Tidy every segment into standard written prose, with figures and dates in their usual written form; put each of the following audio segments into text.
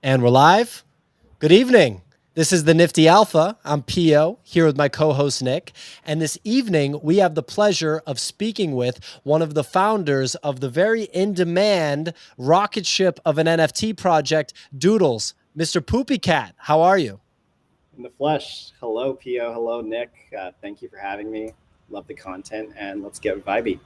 And we're live. Good evening. This is the Nifty Alpha. I'm Pio, here with my co-host Nick. And this evening, we have the pleasure of speaking with one of the founders of the very in-demand rocket ship of an NFT project, Doodles, Mr. Poopy Cat. How are you? In the flesh. Hello, Pio. Hello, Nick. Thank you for having me. Love the content, and let's get vibey.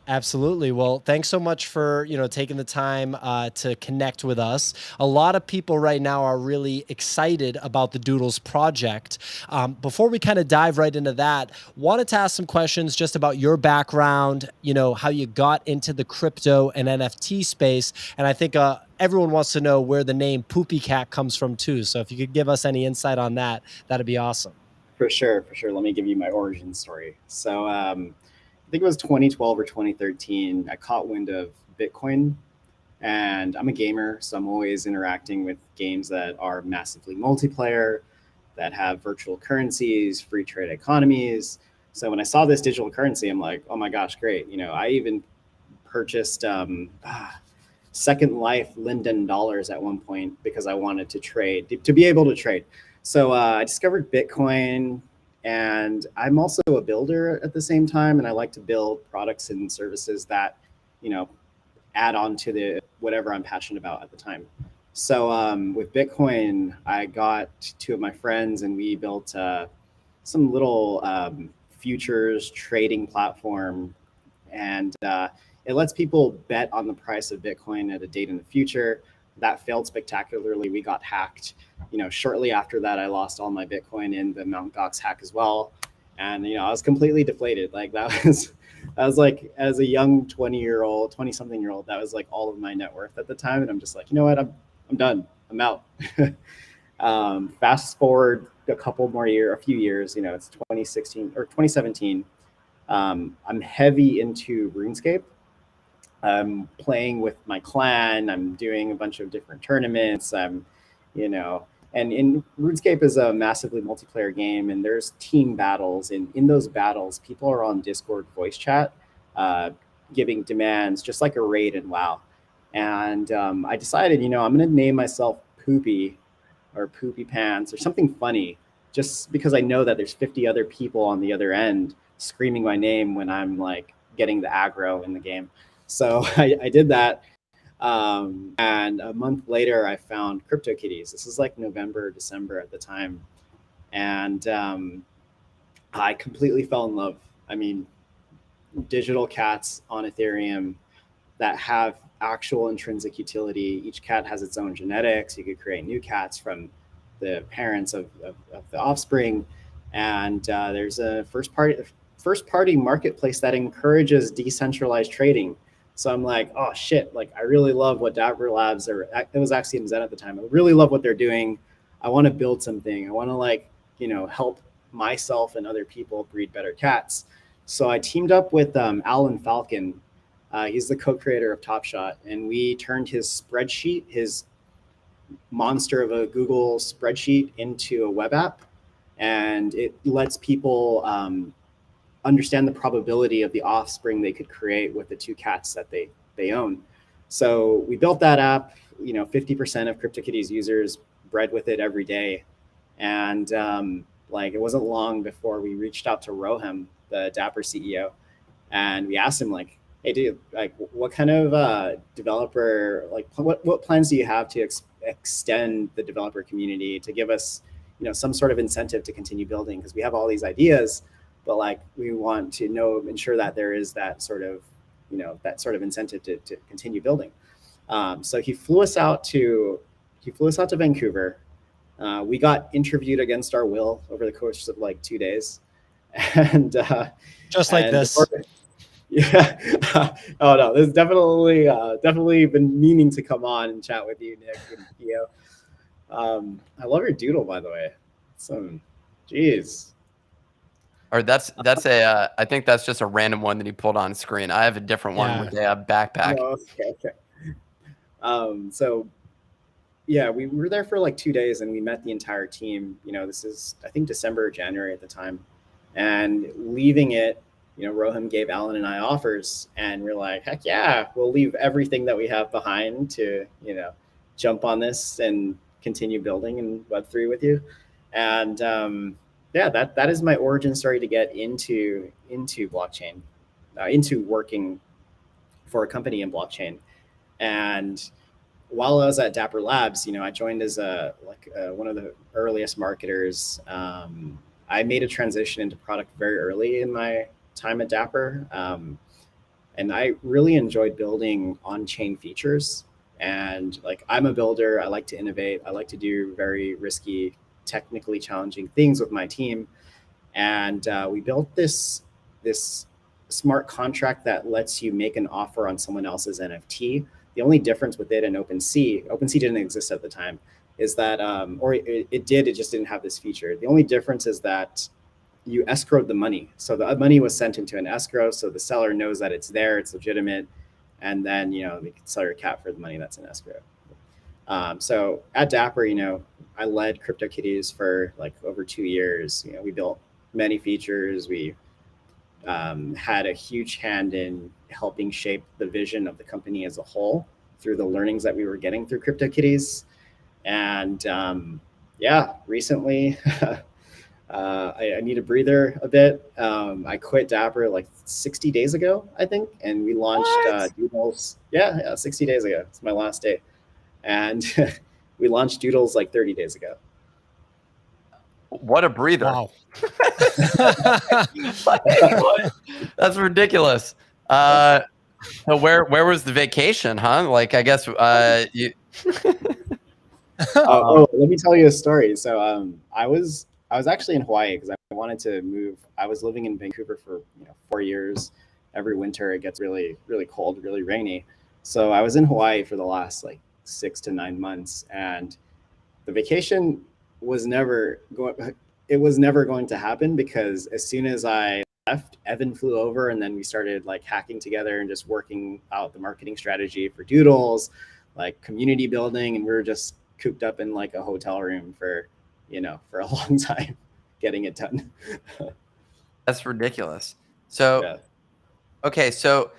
Absolutely. Well, thanks so much for, taking the time to connect with us. A lot of people right now are really excited about the Doodles project. Before we kind of dive right into that, wanted to ask some questions just about your background, how you got into the crypto and NFT space. And I think everyone wants to know where the name Poopy Cat comes from too. So if you could give us any insight on that, that'd be awesome. For sure. Let me give you my origin story. So I think it was 2012 or 2013. I caught wind of Bitcoin, and I'm a gamer, so I'm always interacting with games that are massively multiplayer, that have virtual currencies, free trade economies. So when I saw this digital currency, I'm like, oh my gosh, great. I even purchased Second Life Linden dollars at one point because I wanted to trade, to be able to trade. So I discovered Bitcoin, and I'm also a builder at the same time, and I like to build products and services that, add on to the whatever I'm passionate about at the time. So with Bitcoin, I got two of my friends, and we built some little futures trading platform, and it lets people bet on the price of Bitcoin at a date in the future. That failed spectacularly. We got hacked. Shortly after that, I lost all my Bitcoin in the Mt. Gox hack as well. And, I was completely deflated. Like that was like, as a young 20-something year old, that was like all of my net worth at the time. And I'm just like, you know what? I'm done. I'm out. Fast forward a few years, it's 2016 or 2017. I'm heavy into RuneScape. I'm playing with my clan. I'm doing a bunch of different tournaments. And in RuneScape is a massively multiplayer game, and there's team battles. And in those battles, people are on Discord voice chat, giving demands, just like a raid in WoW. And I decided, I'm going to name myself Poopy or Poopy Pants or something funny, just because I know that there's 50 other people on the other end screaming my name when I'm like getting the aggro in the game. So I did that. And a month later, I found CryptoKitties. This is like November, December at the time. And I completely fell in love. I mean, digital cats on Ethereum that have actual intrinsic utility. Each cat has its own genetics. You could create new cats from the parents of the offspring. And there's a first party marketplace that encourages decentralized trading. So I'm like, oh shit, like I really love what Dapper Labs, or it was actually in Zen at the time. I really love what they're doing. I want to build something. I want to help myself and other people breed better cats. So I teamed up with Alan Falcon. He's the co-creator of Top Shot, and we turned his spreadsheet, his monster of a Google spreadsheet, into a web app, and it lets people understand the probability of the offspring they could create with the two cats that they own. So we built that app. 50% of CryptoKitties users bred with it every day, and it wasn't long before we reached out to Rohem, the Dapper CEO, and we asked him like, hey dude, like what kind of developer, like what plans do you have to extend the developer community to give us some sort of incentive to continue building, because we have all these ideas, but like we want to ensure that there is that sort of incentive to continue building. So he flew us out to Vancouver. We got interviewed against our will over the course of like 2 days, and just like this. Yeah. Oh no, there's definitely been meaning to come on and chat with you, Nick and Pio. I love your doodle, by the way. Jeez. Or that's I think that's just a random one that he pulled on screen. I have a different one with a backpack. Oh, okay. So yeah, we were there for like 2 days, and we met the entire team. This is I think December or January at the time, and leaving it, Rohem gave Alan and I offers, and we're like, heck yeah, we'll leave everything that we have behind to jump on this and continue building in Web3 with you. And yeah, that is my origin story to get into blockchain, into working for a company in blockchain. And while I was at Dapper Labs, you know, I joined as one of the earliest marketers. I made a transition into product very early in my time at Dapper. And I really enjoyed building on-chain features. And like, I'm a builder, I like to innovate. I like to do very risky, technically challenging things with my team. And we built this smart contract that lets you make an offer on someone else's NFT. The only difference with it and OpenSea didn't exist at the time, is that, or it did, it just didn't have this feature. The only difference is that you escrowed the money. So the money was sent into an escrow, so the seller knows that it's there, it's legitimate, and then, you know, they can sell your cat for the money that's in escrow. So at Dapper, you know, I led CryptoKitties for like over 2 years. You know, we built many features. We had a huge hand in helping shape the vision of the company as a whole through the learnings that we were getting through CryptoKitties. And yeah, recently, I need a breather a bit. I quit Dapper like 60 days ago, I think, and we launched Doodles. Yeah, 60 days ago. It's my last day. And we launched Doodles like 30 days ago. What a breather. Wow. That's ridiculous. So where was the vacation, huh? Like, I guess you. Let me tell you a story. So I was actually in Hawaii because I wanted to move. I was living in Vancouver for 4 years. Every winter it gets really, really cold, really rainy. So I was in Hawaii for the last like 6 to 9 months, and the vacation was never going to happen, because as soon as I left, Evan flew over, and then we started like hacking together and just working out the marketing strategy for Doodles, like community building, and we were just cooped up in like a hotel room for a long time getting it done. That's ridiculous. So Yeah. okay, so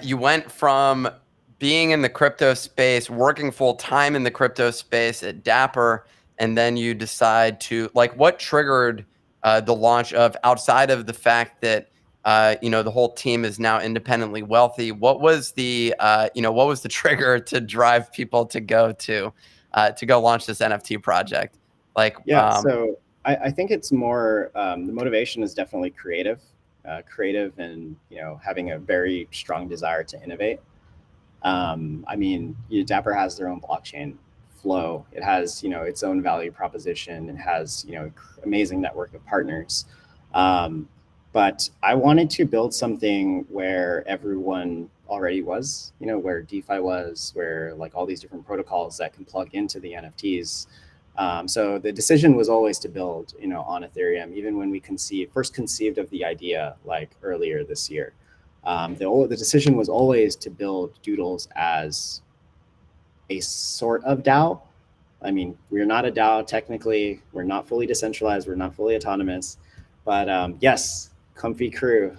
you went from being in the crypto space, working full time in the crypto space at Dapper, and then you decide to, like, what triggered the launch of, outside of the fact that the whole team is now independently wealthy? What was the what was the trigger to drive people to go launch this NFT project? Like, so I think it's more the motivation is definitely creative, and having a very strong desire to innovate. I mean, Dapper has their own blockchain flow. It has its own value proposition. It has amazing network of partners. But I wanted to build something where everyone already was, where DeFi was, where like all these different protocols that can plug into the NFTs. So the decision was always to build, on Ethereum, even when we first conceived of the idea like earlier this year. The decision was always to build Doodles as a sort of DAO. I mean, we're not a DAO technically. We're not fully decentralized. We're not fully autonomous. But yes, comfy crew.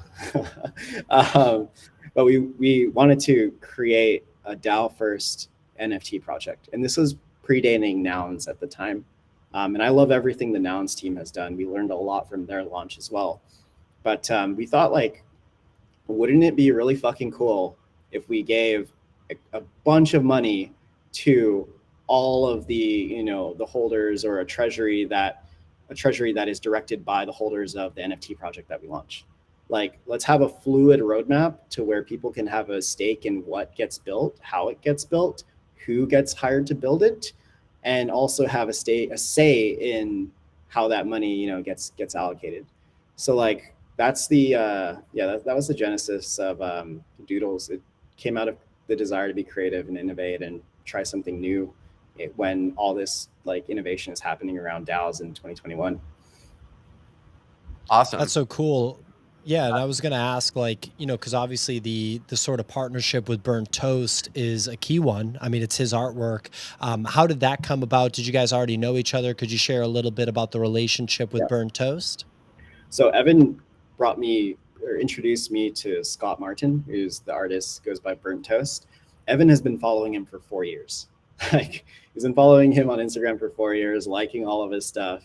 But we wanted to create a DAO first NFT project. And this was predating Nouns at the time. And I love everything the Nouns team has done. We learned a lot from their launch as well. But we thought, like, wouldn't it be really fucking cool if we gave a bunch of money to all of the, the holders, or a treasury that is directed by the holders of the NFT project that we launch? Like, let's have a fluid roadmap to where people can have a stake in what gets built, how it gets built, who gets hired to build it, and also have a say in how that money, gets allocated. So like, that's the that was the genesis of Doodles. It came out of the desire to be creative and innovate and try something new when all this like innovation is happening around DAOs in 2021. Awesome. That's so cool. Yeah, and I was going to ask, like, because obviously the sort of partnership with Burnt Toast is a key one. I mean, it's his artwork. How did that come about? Did you guys already know each other? Could you share a little bit about the relationship with Burnt Toast? So Evan introduced me to Scott Martin, who's the artist, goes by Burnt Toast. Evan has been following him for 4 years. Like, he's been following him on Instagram for 4 years, liking all of his stuff.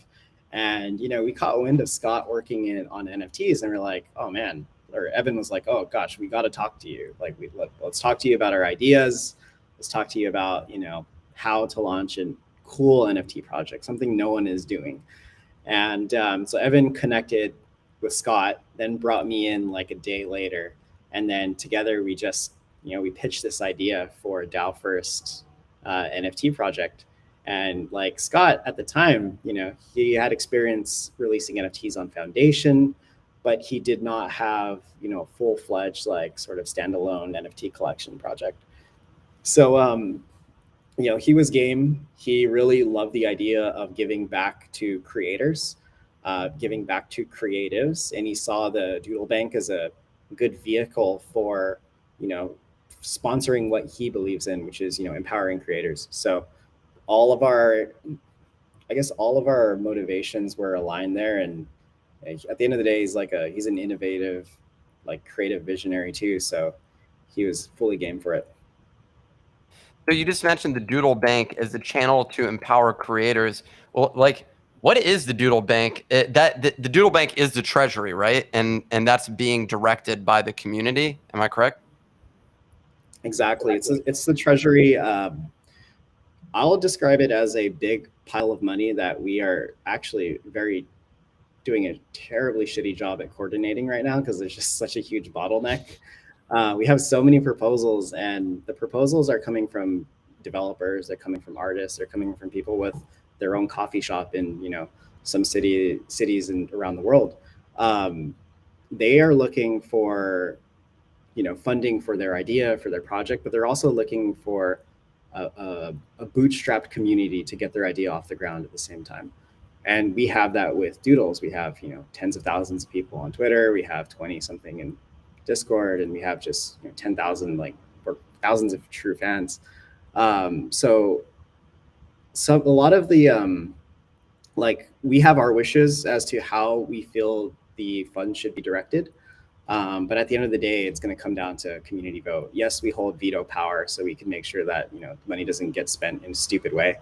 And, you know, we caught wind of Scott working on NFTs, and we're like, oh man, or Evan was like, oh gosh, we got to talk to you. Like, let's talk to you about our ideas. Let's talk to you about, you know, how to launch a cool NFT project, something no one is doing. And so Evan connected with Scott, then brought me in like a day later. And then together we just, you know, we pitched this idea for a DAO first NFT project. And like Scott at the time, you know, he had experience releasing NFTs on Foundation, but he did not have, you know, full-fledged like sort of standalone NFT collection project. So, you know, he was game. He really loved the idea of giving back to creators, giving back to creatives, and he saw the Doodle Bank as a good vehicle for, you know, sponsoring what he believes in, which is, you know, empowering creators. So all of our, I guess all of our motivations were aligned there. And at the end of the day, he's an innovative, like creative visionary too. So he was fully game for it. So you just mentioned the Doodle Bank as a channel to empower creators. Well, like, what is the Doodle Bank? The Doodle Bank is the treasury, right? And that's being directed by the community. Am I correct? Exactly. It's the treasury. I'll describe it as a big pile of money that we are actually doing a terribly shitty job at coordinating right now, because there's just such a huge bottleneck. We have so many proposals, and the proposals are coming from developers, they're coming from artists, they're coming from people with their own coffee shop in, you know, some cities and around the world. They are looking for, you know, funding for their idea, for their project, but they're also looking for a bootstrapped community to get their idea off the ground at the same time. And we have that with Doodles. We have, you know, tens of thousands of people on Twitter. We have 20 something in Discord, and we have just, you know, 10,000 like, or thousands of true fans. So a lot of the like, we have our wishes as to how we feel the fund should be directed. But at the end of the day, it's going to come down to community vote. Yes, we hold veto power, so we can make sure that, you know, money doesn't get spent in a stupid way.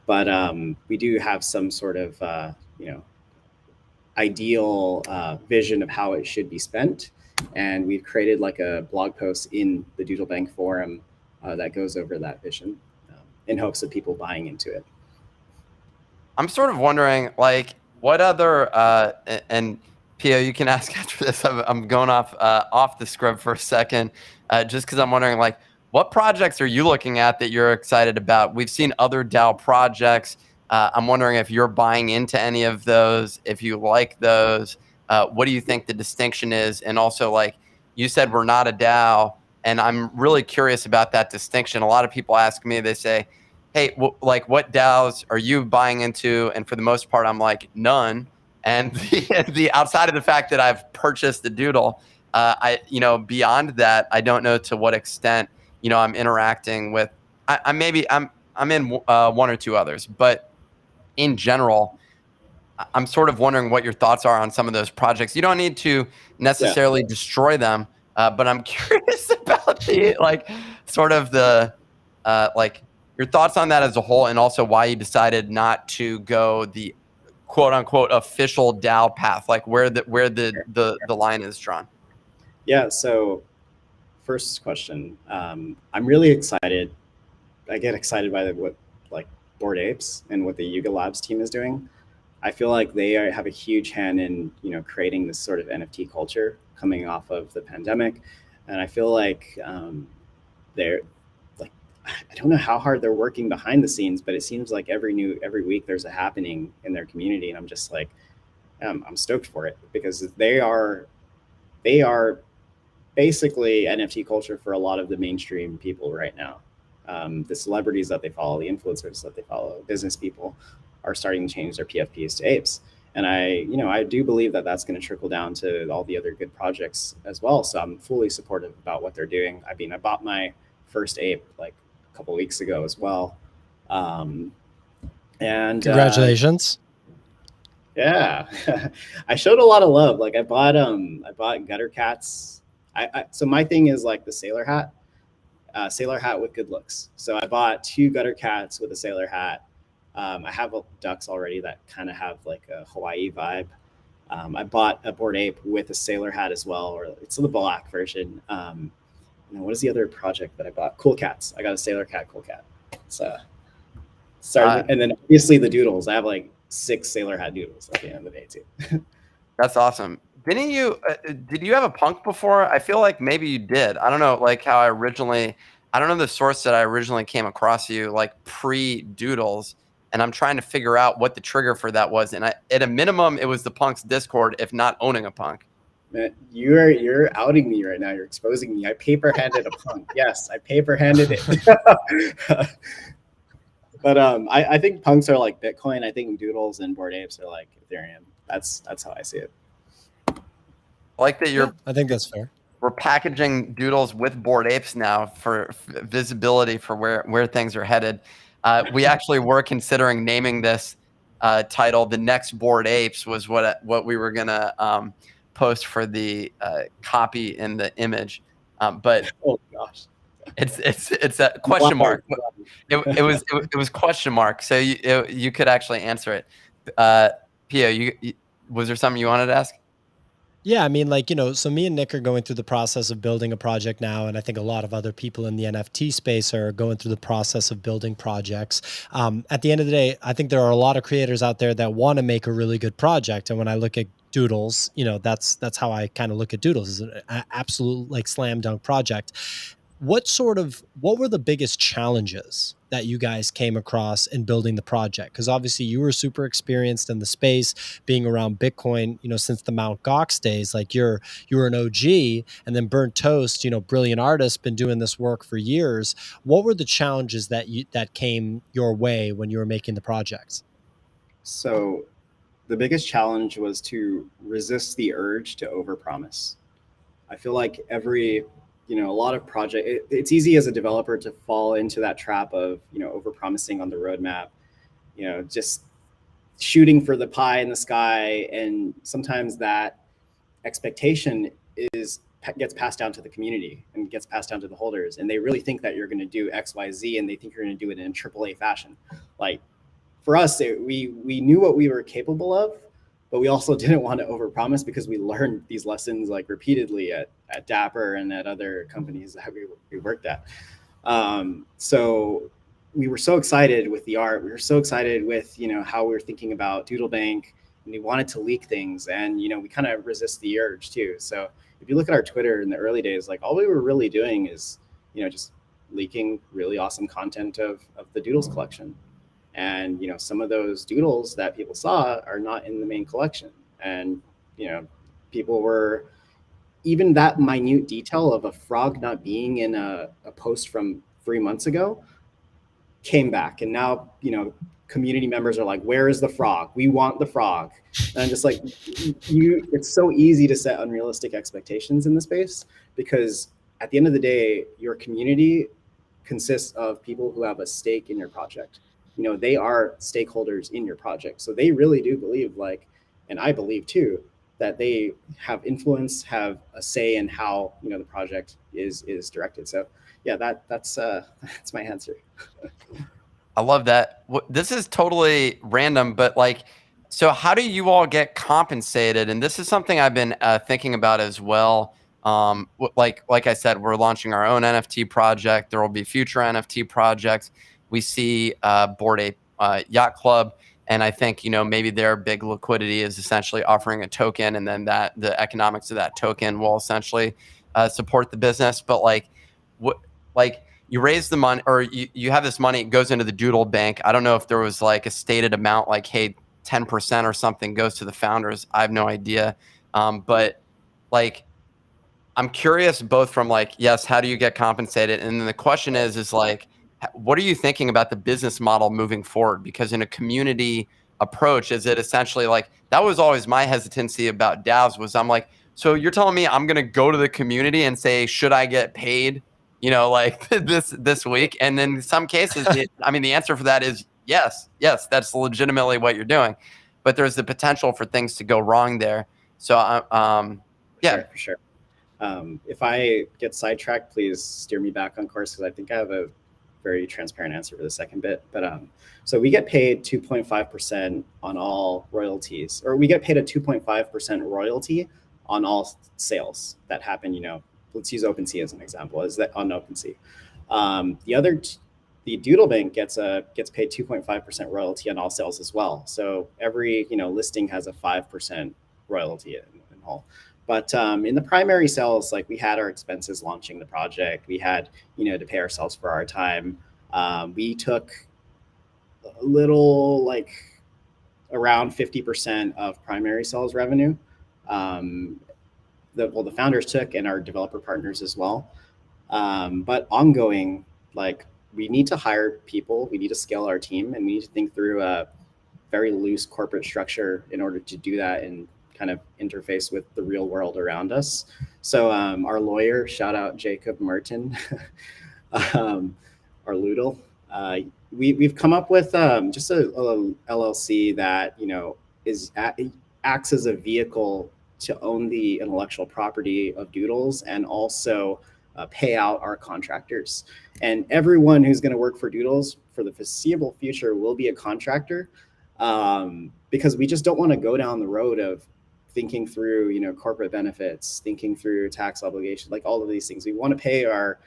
But we do have some sort of, you know, ideal vision of how it should be spent. And we've created like a blog post in the Doodle Bank forum that goes over that vision in hopes of people buying into it. I'm sort of wondering, like, what other and Pio, you can ask after this. I'm going off the script for a second, just because I'm wondering, like, what projects are you looking at that you're excited about? We've seen other DAO projects. I'm wondering if you're buying into any of those, if you like those. What do you think the distinction is? And also, like you said, we're not a DAO, and I'm really curious about that distinction. A lot of people ask me, they say, hey, like, what DAOs are you buying into? And for the most part, I'm like, none. And the outside of the fact that I've purchased the Doodle, you know, beyond that, I don't know to what extent, you know, I'm interacting with. I'm in one or two others, but in general, I'm sort of wondering what your thoughts are on some of those projects. You don't need to necessarily destroy them, but I'm curious about the, like, sort of the like, your thoughts on that as a whole, and also why you decided not to go the quote unquote official DAO path, like where the line is drawn. Yeah. So first question, I'm really excited. I get excited by what like Bored Apes and what the Yuga Labs team is doing. I feel like they have a huge hand in, you know, creating this sort of NFT culture coming off of the pandemic. And I feel like they're like, I don't know how hard they're working behind the scenes, but it seems like every week there's a happening in their community. And I'm just like, I'm stoked for it, because they are basically NFT culture for a lot of the mainstream people right now. The celebrities that they follow, the influencers that they follow, business people are starting to change their PFPs to apes. And I do believe that that's going to trickle down to all the other good projects as well. So I'm fully supportive about what they're doing. I mean, I bought my first ape like a couple of weeks ago as well. And Congratulations. Yeah, I showed a lot of love. Like I bought gutter cats. So my thing is like the sailor hat. sailor hat with good looks. So I bought 2 gutter cats with a sailor hat. I have ducks already that kind of have like a Hawaii vibe. I bought a Bored Ape with a sailor hat as well, or it's the black version. And then what is the other project that I bought? Cool Cats. I got a sailor cat, cool cat. So and then obviously the doodles. I have like 6 sailor hat doodles at the end of the day too. That's awesome. Didn't you? Did you have a punk before? I feel like maybe you did. I don't know, like how I don't know the source that I originally came across you, like pre-Doodles, and I'm trying to figure out what the trigger for that was. And at a minimum, it was the punk's Discord, if not owning a punk. Man, you're outing me right now. You're exposing me. I paper-handed a punk. Yes, I paper-handed it. But I think punks are like Bitcoin. I think doodles and Bored Apes are like Ethereum. That's how I see it. I like that I think that's fair. We're packaging doodles with Bored Apes now for visibility for where things are headed. We actually were considering naming this title "The Next Bored Apes" was what we were gonna post for the copy in the image, but oh gosh, it's a question mark. It was question mark, so you could actually answer it. Pio, was there something you wanted to ask? Yeah, I mean, like, so me and Nick are going through the process of building a project now, and I think a lot of other people in the NFT space are going through the process of building projects. At the end of the day, I think there are a lot of creators out there that want to make a really good project, and when I look at Doodles, that's how I kind of look at Doodles, as an absolute like slam dunk project. What were the biggest challenges that you guys came across in building the project? Because obviously you were super experienced in the space, being around Bitcoin, since the Mt. Gox days. Like you're an OG, and then Burnt Toast, brilliant artist, been doing this work for years. What were the challenges that came your way when you were making the projects? So the biggest challenge was to resist the urge to overpromise. I feel like a lot of it's easy as a developer to fall into that trap of, overpromising on the roadmap, just shooting for the pie in the sky. And sometimes that expectation gets passed down to the community and gets passed down to the holders. And they really think that you're going to do X, Y, Z, and they think you're going to do it in AAA fashion. Like for us, we knew what we were capable of, but we also didn't want to overpromise because we learned these lessons like repeatedly at Dapper and at other companies that we worked at. So we were so excited with the art. We were so excited with, how we were thinking about Doodles Bank, and we wanted to leak things. And, we kind of resist the urge too. So if you look at our Twitter in the early days, like all we were really doing is, just leaking really awesome content of the Doodles collection. And, some of those doodles that people saw are not in the main collection. And, people were, even that minute detail of a frog not being in a post from 3 months ago came back. And now, community members are like, where is the frog? We want the frog. And I'm just like, it's so easy to set unrealistic expectations in the space, because at the end of the day, your community consists of people who have a stake in your project. They are stakeholders in your project. So they really do believe, and I believe too, that they have influence, have a say in how, the project is directed. So yeah, that's my answer. I love that. This is totally random, but so how do you all get compensated? And this is something I've been thinking about as well. Like I said, we're launching our own NFT project. There will be future NFT projects. We see Bored Ape Yacht Club, and I think maybe their big liquidity is essentially offering a token, and then the economics of that token will essentially support the business. But you raise the money, or you have this money, it goes into the Doodles Bank. I don't know if there was a stated amount, like, hey, 10% or something goes to the founders. I have no idea. But I'm curious both from yes, how do you get compensated? And then the question is what are you thinking about the business model moving forward? Because in a community approach, is it essentially that was always my hesitancy about DAOs was I'm like, so you're telling me I'm going to go to the community and say, should I get paid, this week? And then in some cases, the answer for that is yes, that's legitimately what you're doing. But there's the potential for things to go wrong there. So, For sure. If I get sidetracked, please steer me back on course, because I think I have a very transparent answer for the second bit. But so we get paid 2.5% on all royalties, or we get paid a 2.5% royalty on all sales that happen. Let's use OpenSea as an example. Is that on OpenSea? The Doodle Bank gets paid 2.5% royalty on all sales as well. So every listing has a 5% royalty in all. But in the primary sales, like, we had our expenses launching the project. We had to pay ourselves for our time. We took a little, like, around 50% of primary sales revenue. The founders took, and our developer partners as well. But ongoing, like, we need to hire people, we need to scale our team, and we need to think through a very loose corporate structure in order to do that and kind of interface with the real world around us. So our lawyer, shout out Jacob Martin, our Loodle, we've come up with just a LLC that acts as a vehicle to own the intellectual property of Doodles, and also pay out our contractors. And everyone who's going to work for Doodles for the foreseeable future will be a contractor, because we just don't want to go down the road of thinking through corporate benefits, thinking through tax obligations, like all of these things. We want to pay our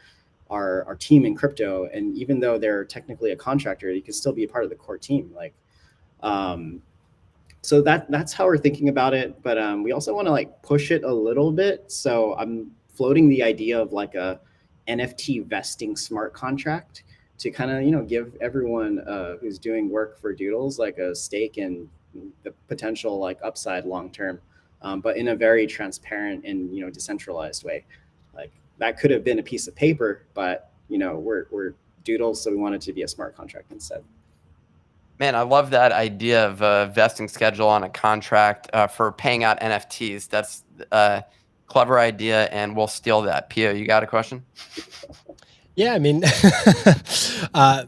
team in crypto, and even though they're technically a contractor, you can still be a part of the core team. Like, so that's how we're thinking about it. But we also want to, like, push it a little bit. So I'm floating the idea of, like, a NFT vesting smart contract to kind of give everyone who's doing work for Doodles, like, a stake in the potential, like, upside long term, but in a very transparent and decentralized way. Like, that could have been a piece of paper, but we're Doodles, so we want it to be a smart contract instead. Man, I love that idea of a vesting schedule on a contract for paying out NFTs. That's a clever idea, and we'll steal that. Pio, you got a question? Yeah, I mean,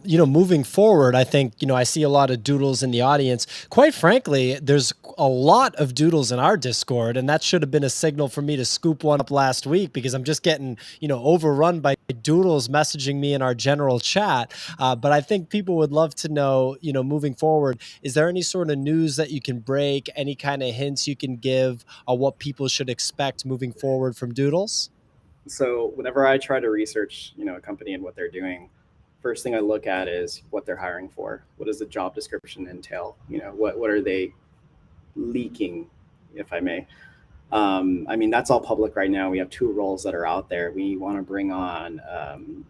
moving forward, I think, I see a lot of Doodles in the audience. Quite frankly, there's a lot of Doodles in our Discord, and that should have been a signal for me to scoop one up last week, because I'm just getting, overrun by Doodles messaging me in our general chat. But I think people would love to know, moving forward, is there any sort of news that you can break, any kind of hints you can give on what people should expect moving forward from Doodles? So whenever I try to research, a company and what they're doing, first thing I look at is what they're hiring for. What does the job description entail? What are they leaking, if I may? I mean, that's all public right now. We have 2 roles that are out there. We want to bring on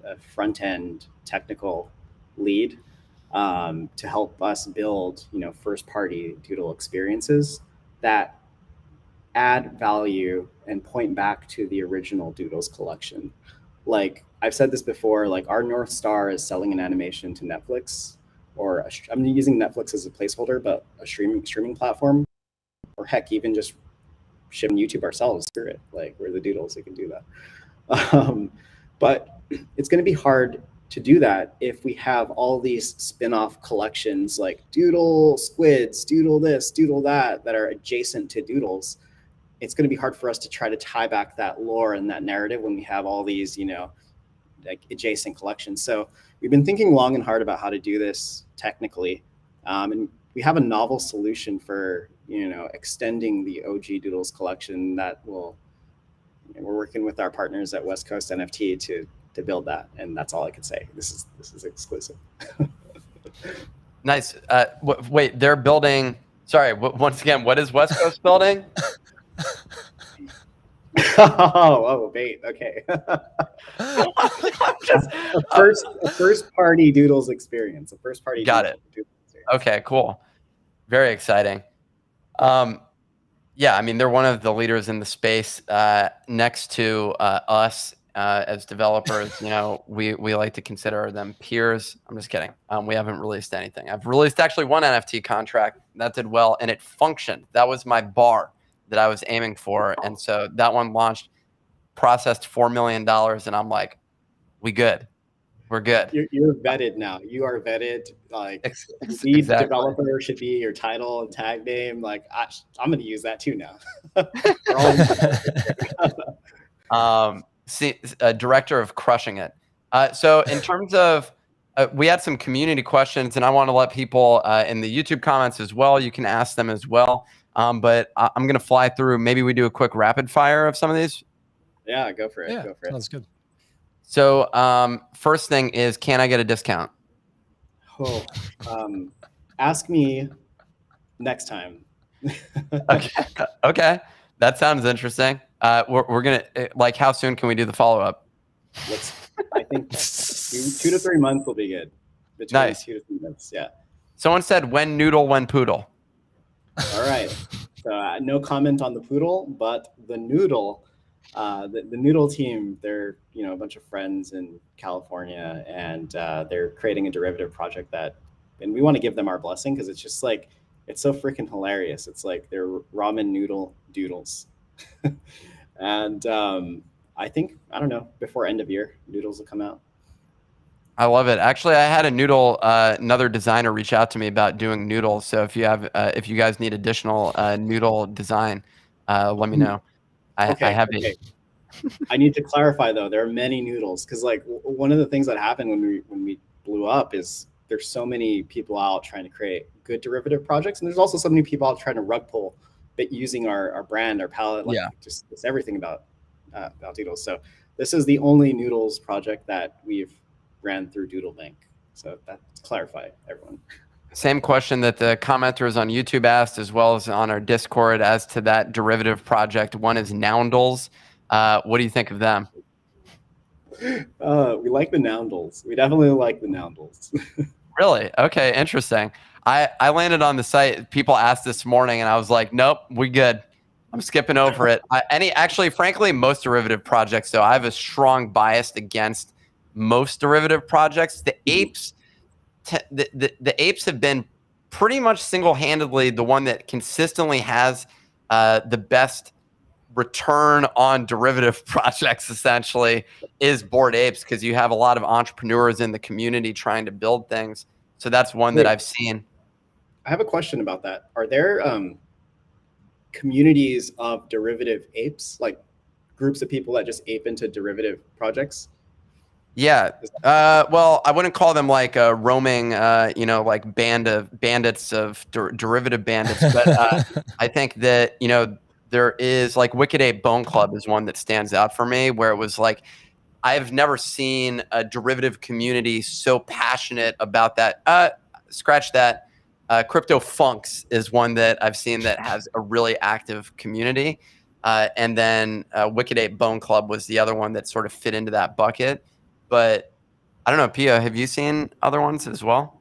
a front-end technical lead to help us build, first-party Doodle experiences that add value and point back to the original Doodles collection. Like, I've said this before, like, our North Star is selling an animation to Netflix, or I'm using Netflix as a placeholder, but a streaming platform, or heck, even just shipping YouTube ourselves through it. Like, we're the Doodles, we can do that. But it's going to be hard to do that if we have all these spin-off collections, like Doodle Squids, Doodle this, Doodle that are adjacent to Doodles. It's going to be hard for us to try to tie back that lore and that narrative when we have all these, like, adjacent collections. So we've been thinking long and hard about how to do this technically. And we have a novel solution for, extending the OG Doodles collection that we're working with our partners at West Coast NFT to build that. And that's all I can say. This is exclusive. Nice. Wait, they're building, sorry, once again, what is West Coast building? Oh, bait. Okay. A first party Doodles experience. A first party. Got it. Okay, cool. Very exciting. Yeah, I mean, they're one of the leaders in the space. Next to us as developers, we like to consider them peers. I'm just kidding. We haven't released anything. I've released actually one NFT contract that did well, and it functioned. That was my bar that I was aiming for. And so that one launched, processed $4 million. And I'm like, we're good. You're vetted now. You are vetted. Like, lead developer should be your title and tag name. Like, I'm going to use that too now. Director of Crushing It. So in terms of, we had some community questions, and I want to let people in the YouTube comments as well. You can ask them as well. But I'm going to fly through. Maybe we do a quick rapid fire of some of these. Yeah, go for it. Yeah, Go for it. sounds good. So first thing is, can I get a discount? Oh, ask me next time. Okay. That sounds interesting. We're going to, like, how soon can we do the follow-up? I think 2 to 3 months will be good. Between Nice. 2 to 3 months, yeah. Someone said, when noodle, when poodle. All right. So no comment on the poodle, but the noodle, the noodle team, they're a bunch of friends in California, and they're creating a derivative project and we want to give them our blessing because it's just like, it's so freaking hilarious. It's like they're ramen noodle doodles. And I think, I don't know, before end of year, noodles will come out. I love it. Actually, I had a noodle, another designer reach out to me about doing noodles. So if you guys need additional noodle design, let me know. I have it. I need to clarify though, there are many noodles, because like one of the things that happened when we blew up is there's so many people out trying to create good derivative projects, and there's also so many people out trying to rug pull, but using our brand, our palette, like just it's everything about Doodles. So this is the only noodles project that we've ran through Doodles Bank. So that's clarify, everyone. Same question that the commenters on YouTube asked, as well as on our Discord, as to that derivative project. One is Noundles. What do you think of them? We like the Noundles. We definitely like the Noundles. Really? Okay, interesting. I landed on the site. People asked this morning, and I was like, nope, we good. I'm skipping over it. Actually, frankly, most derivative projects, though, I have a strong bias against most derivative projects. The apes, the apes have been pretty much single-handedly the one that consistently has the best return on derivative projects, essentially, is Bored Apes, because you have a lot of entrepreneurs in the community trying to build things. So that's one that I've seen. I have a question about that. Are there communities of derivative apes, like groups of people that just ape into derivative projects? Yeah. Well, I wouldn't call them like a roaming, like bandits of derivative bandits, but I think that, there is like Wicked Ape Bone Club is one that stands out for me, where it was like, I've never seen a derivative community so passionate about that. Scratch that. Crypto Funks is one that I've seen that has a really active community. And then Wicked Ape Bone Club was the other one that sort of fit into that bucket. But I don't know, Pia, have you seen other ones as well?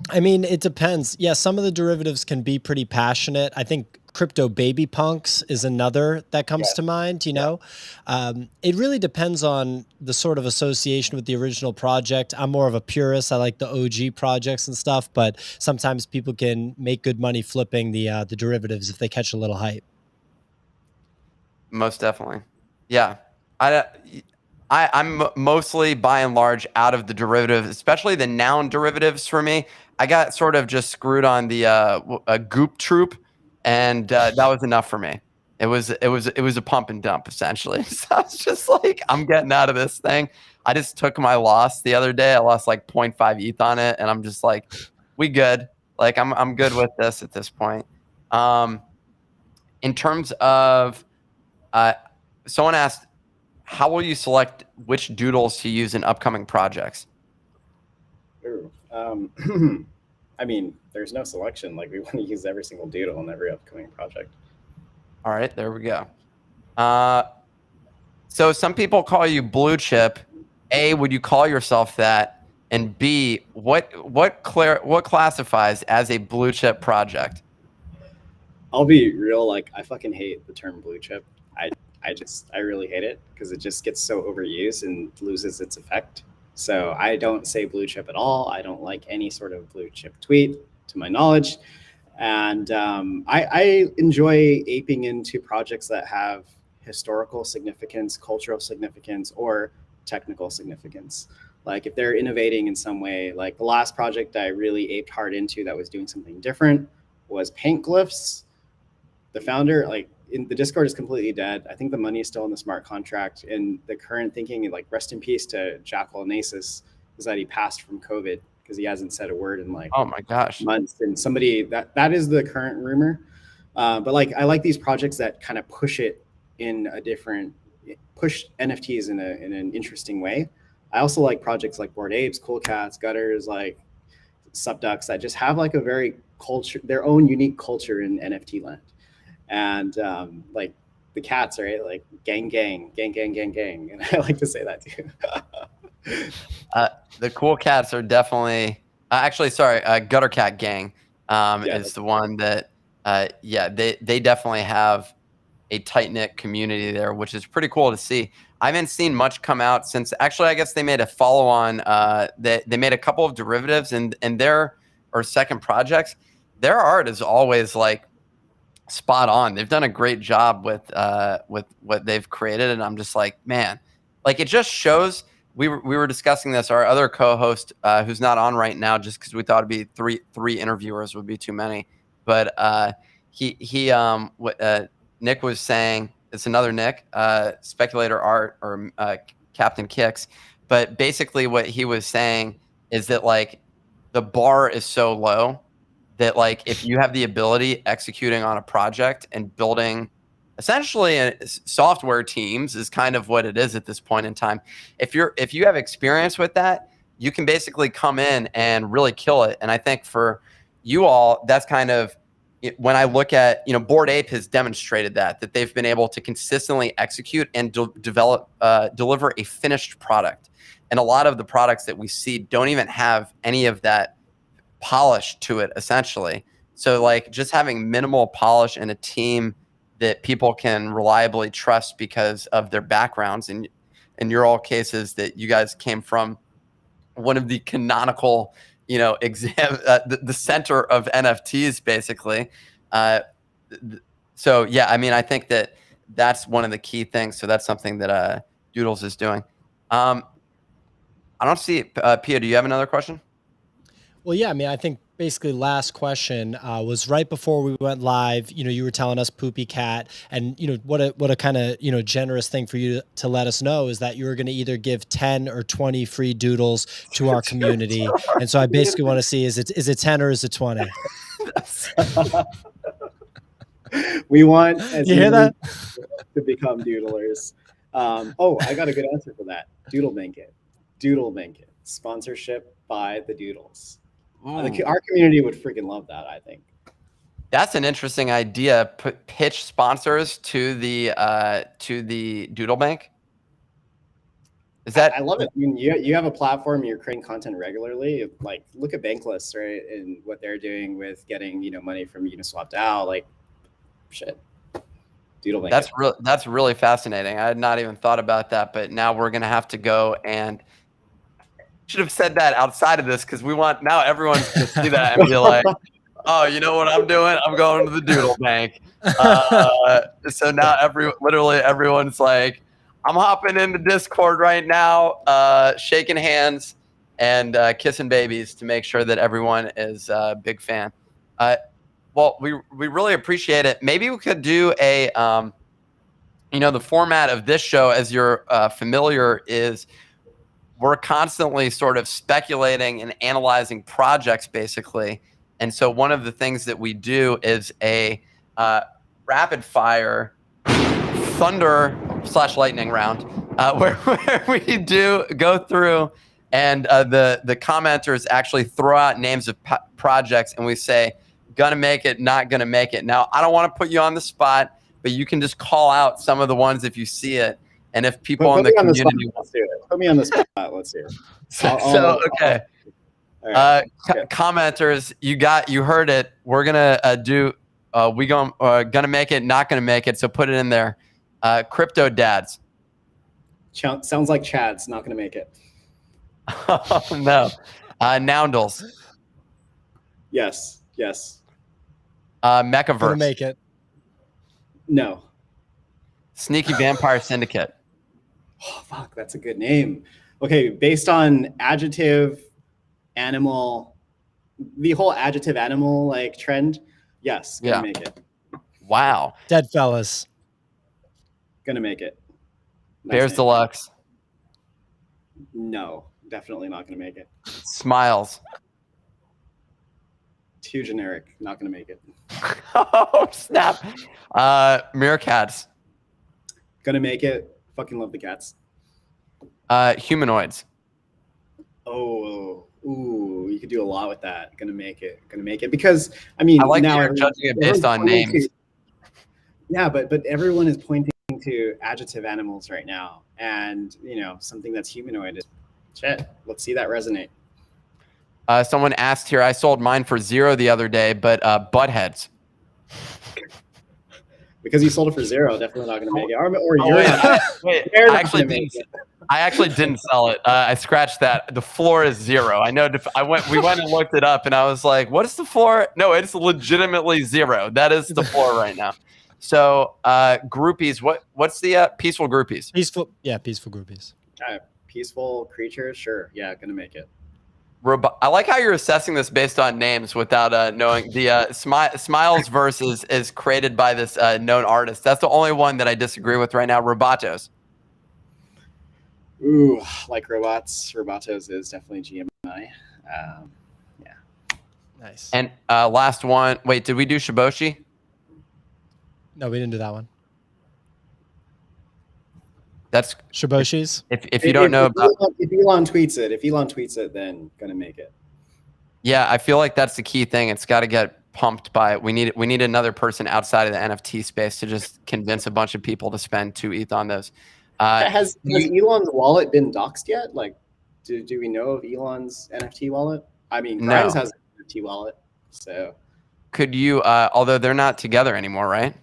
I mean, it depends. Yeah, some of the derivatives can be pretty passionate. I think Crypto Baby Punks is another that comes to mind, It really depends on the sort of association with the original project. I'm more of a purist. I like the OG projects and stuff, but sometimes people can make good money flipping the derivatives if they catch a little hype. Most definitely. Yeah. I'm mostly, by and large, out of the derivatives, especially the noun derivatives for me. I got sort of just screwed on the Goop Troop, and that was enough for me. It was a pump and dump, essentially. So I was just like, I'm getting out of this thing. I just took my loss the other day. I lost like 0.5 ETH on it, and I'm just like, we good. Like I'm good with this at this point. In terms of, someone asked, how will you select which doodles to use in upcoming projects? I mean, there's no selection. Like, we want to use every single doodle in every upcoming project. All right, there we go. So some people call you blue chip. A, would you call yourself that? And B, what classifies as a blue chip project? I'll be real. Like, I fucking hate the term blue chip. I really hate it because it just gets so overused and loses its effect. So I don't say blue chip at all. I don't like any sort of blue chip tweet, to my knowledge. And I enjoy aping into projects that have historical significance, cultural significance, or technical significance. Like if they're innovating in some way, like the last project I really aped hard into that was doing something different was Paint Glyphs. The founder, like, the Discord is completely dead. I think the money is still in the smart contract, and the current thinking, like rest in peace to Jackal Nasus, is that he passed from COVID because he hasn't said a word in like Oh my gosh. months. And somebody that is the current rumor. But like I like these projects that kind of push NFTs in an interesting way. I also like projects like Bored Apes, Cool Cats, Gutters, like Subducks that just have like a very their own unique culture in NFT land. And like the cats, right? Like gang, gang, gang, gang, gang, gang. And I like to say that too. The Cool Cats are definitely actually sorry, Gutter Cat Gang is the one that they definitely have a tight-knit community there, which is pretty cool to see. I haven't seen much come out since actually I guess they made a follow-on. They made a couple of derivatives and their or second projects. Their art is always like spot on. They've done a great job with what they've created, and I'm just like, man, like it just shows. We were discussing this. Our other co-host, who's not on right now, just because we thought it'd be three interviewers would be too many. But Nick was saying, it's another Nick, Speculator Art or Captain Kicks. But basically, what he was saying is that like the bar is so low that like if you have the ability executing on a project and building essentially software teams is kind of what it is at this point in time. If you have experience with that, you can basically come in and really kill it. And I think for you all, that's kind of when I look at, Bored Ape has demonstrated that they've been able to consistently execute and deliver a finished product. And a lot of the products that we see don't even have any of that polish to it, essentially. So like just having minimal polish and a team that people can reliably trust because of their backgrounds, and in your all cases that you guys came from one of the canonical, the center of NFTs, basically. So yeah, I mean, I think that's one of the key things. So that's something that Doodles is doing. I don't see Pia. Do you have another question? Well, yeah, I mean, I think basically last question was right before we went live. You were telling us Poopy Cat, and what a kind of generous thing for you to let us know is that you were going to either give 10 or 20 free doodles to our community. And so I basically want to see is it 10 or is it 20? We want you hear that to become doodlers. I got a good answer for that. Doodle Bank it. Sponsorship by the Doodles. Our community would freaking love that, I think. That's an interesting idea. Pitch sponsors to the Doodle Bank. Is that? I love it. I mean, you have a platform. You're creating content regularly. Like, look at Bankless, right, and what they're doing with getting money from Uniswap DAO. Like, shit. Doodle Bank. That's really fascinating. I had not even thought about that, but now we're gonna have to go and. Should have said that outside of this because we want now everyone to see that and be like, oh, you know what I'm doing? I'm going to the Doodle Bank. So now literally everyone's like, I'm hopping into Discord right now, shaking hands and kissing babies to make sure that everyone is a big fan. Well, we really appreciate it. Maybe we could do a, the format of this show, as you're familiar, is we're constantly sort of speculating and analyzing projects, basically. And so one of the things that we do is a rapid fire thunder/lightning round, where we do go through and the commenters actually throw out names of projects and we say, gonna make it, not gonna make it. Now, I don't want to put you on the spot, but you can just call out some of the ones if you see it. And if people in the community put me on the spot, let's hear it. Okay. Right. Commenters, you heard it. We're gonna gonna make it, not gonna make it. So put it in there. Crypto dads. Sounds like Chad's not gonna make it. Oh no. Noundles. Yes. Mechaverse. Gonna make it. No. Sneaky Vampire Syndicate. Oh, fuck, that's a good name. Okay, based on adjective, animal, the whole adjective animal like trend, yes, gonna make it. Wow. Dead fellas. Gonna make it. Nice Bears name. Deluxe. No, definitely not gonna make it. Smiles. Too generic. Not gonna make it. Oh, snap. Meerkats. Gonna make it. Fucking love the cats. Humanoids. Oh, ooh, you could do a lot with that. Gonna make it. Gonna make it because I mean I like now that you're judging it based on everyone's pointing names. yeah, but everyone is pointing to adjective animals right now, and you know something that's humanoid is shit. Let's see that resonate. Someone asked here, I sold mine for 0 the other day, but buttheads. Because you sold it for 0, definitely not gonna make it. Or Oh, you're wait, not. wait, They're I not actually gonna make didn't. it. I actually didn't sell it. I scratched that. The floor is 0. I know. We went and looked it up, and I was like, "What is the floor?" No, it's legitimately 0. That is the floor right now. So, groupies. What's the peaceful groupies? Peaceful groupies. Peaceful creatures, sure. Yeah, gonna make it. I like how you're assessing this based on names without knowing. The Smiles verse is created by this known artist. That's the only one that I disagree with right now. Robotos. Ooh, like robots. Robotos is definitely GMI. Yeah. Nice. And last one. Wait, did we do Shiboshi? No, we didn't do that one. That's Shiboshis. if you don't know about. If Elon tweets it, then gonna make it. Yeah, I feel like that's the key thing. It's got to get pumped by. We need another person outside of the NFT space to just convince a bunch of people to spend 2 ETH on those. Has Elon's wallet been doxed yet? Like, do we know of Elon's NFT wallet? I mean, Grimes has an NFT wallet, so. Could you? Although they're not together anymore, right?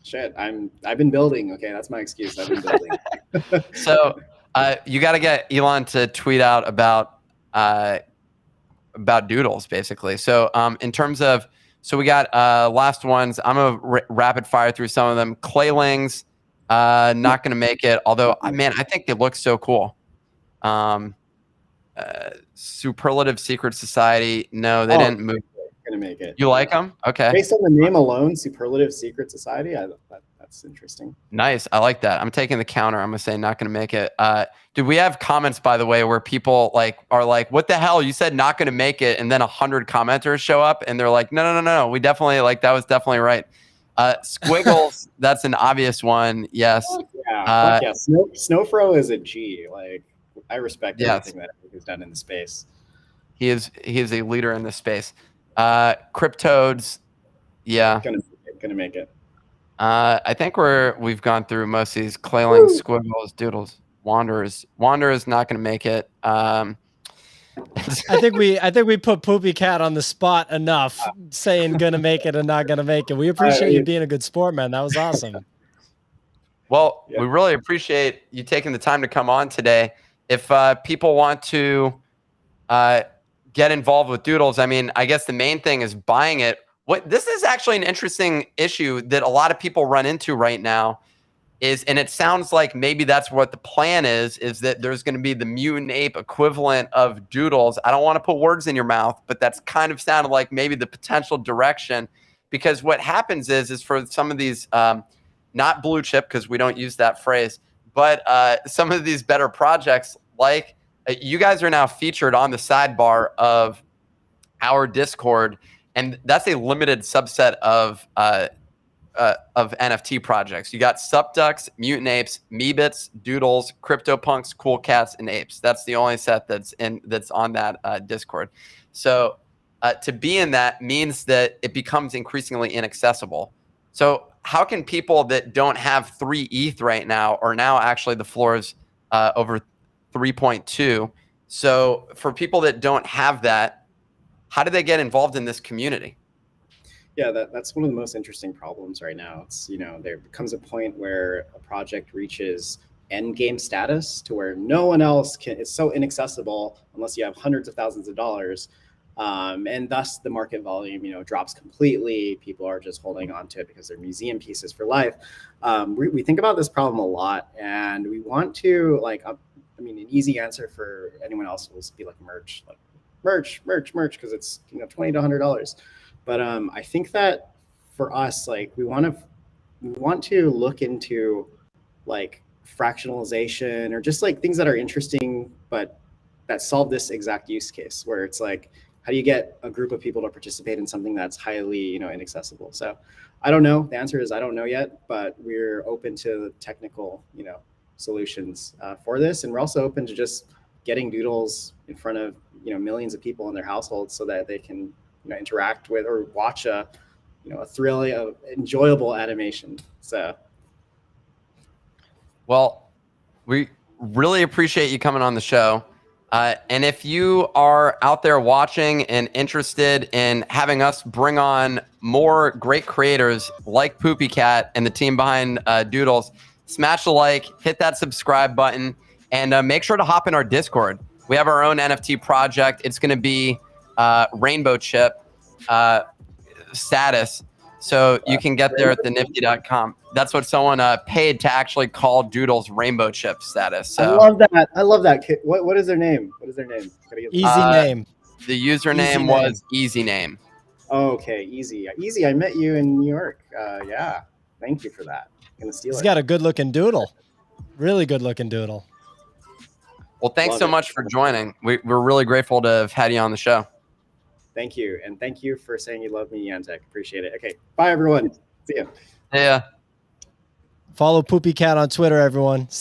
Shit, I've been building. Okay, that's my excuse. I've been building. So you got to get Elon to tweet out about Doodles, basically. So in terms of, so we got last ones. I'm gonna rapid fire through some of them. Claylings, not gonna make it. Although, man, I think it looks so cool. Superlative Secret Society. No, they didn't move. Gonna make it. You like them? Okay. Based on the name alone, Superlative Secret Society. That's interesting. Nice. I like that. I'm taking the counter. I'm gonna say not gonna make it. Dude, we have comments, by the way, where people are like, "What the hell? You said not gonna make it," and then 100 commenters show up, and they're like, "No. We definitely that was definitely right." Squiggles. That's an obvious one. Yes. Yeah. Snowfro is a G. Like, I respect everything that he's done in the space. He is a leader in this space. Cryptodes. Yeah. Gonna make it. I think we've gone through most of these. Clayling, Squiggles, Doodles, Wanderers. Wanderers not going to make it. I think we put Poopy Cat on the spot enough, saying gonna make it and not gonna make it. We appreciate you being a good sport, man. That was awesome. Well, we really appreciate you taking the time to come on today. If people want to get involved with Doodles, I mean, I guess the main thing is buying it. This is actually an interesting issue that a lot of people run into right now and it sounds like maybe that's what the plan is that there's going to be the mutant ape equivalent of Doodles. I don't want to put words in your mouth, but that's kind of sounded like maybe the potential direction, because what happens is for some of these, not blue chip, because we don't use that phrase, but some of these better projects, like you guys are now featured on the sidebar of our Discord, and that's a limited subset of NFT projects. You got Subducks, Mutant Apes, Meebits, Doodles, CryptoPunks, Cool Cats, and Apes. That's the only set that's on that Discord. So to be in that means that it becomes increasingly inaccessible. So how can people that don't have 3 ETH right now, or now actually the floor is over 3.2. So for people that don't have that, how do they get involved in this community? Yeah, that's one of the most interesting problems right now. It's, there becomes a point where a project reaches end game status to where no one else can. It's so inaccessible unless you have hundreds of thousands of dollars, and thus the market volume, drops completely. People are just holding on to it because they're museum pieces for life. We think about this problem a lot, and we want to an easy answer for anyone else will be like merch, because it's $20 to $100. But I think that for us, like we want to look into like fractionalization or just like things that are interesting, but that solve this exact use case where it's like, how do you get a group of people to participate in something that's highly, you know, inaccessible? So I don't know. The answer is I don't know yet, but we're open to technical, you know, solutions for this. And we're also open to just getting Doodles in front of, you know, millions of people in their households so that they can, you know, interact with or watch a, you know, a thrilling, enjoyable animation. So. Well, we really appreciate you coming on the show. And if you are out there watching and interested in having us bring on more great creators like Poopy Cat and the team behind Doodles, smash the like, hit that subscribe button, and make sure to hop in our Discord. We have our own NFT project. It's going to be rainbow chip status. So you can get there at the nifty.com. That's what someone paid to actually call Doodles rainbow chip status. So I love that. I love that. What is their name? What is their name? Easy name. The username was Easy Name. Okay, Easy. Easy, I met you in New York. Yeah, thank you for that. I'm gonna steal it. He's got a good looking doodle. Really good looking doodle. Well, thanks so much for joining. We're really grateful to have had you on the show. Thank you. And thank you for saying you love me, Yantek. Appreciate it. Okay, bye everyone. See ya. Yeah. Follow Poopy Cat on Twitter, everyone. See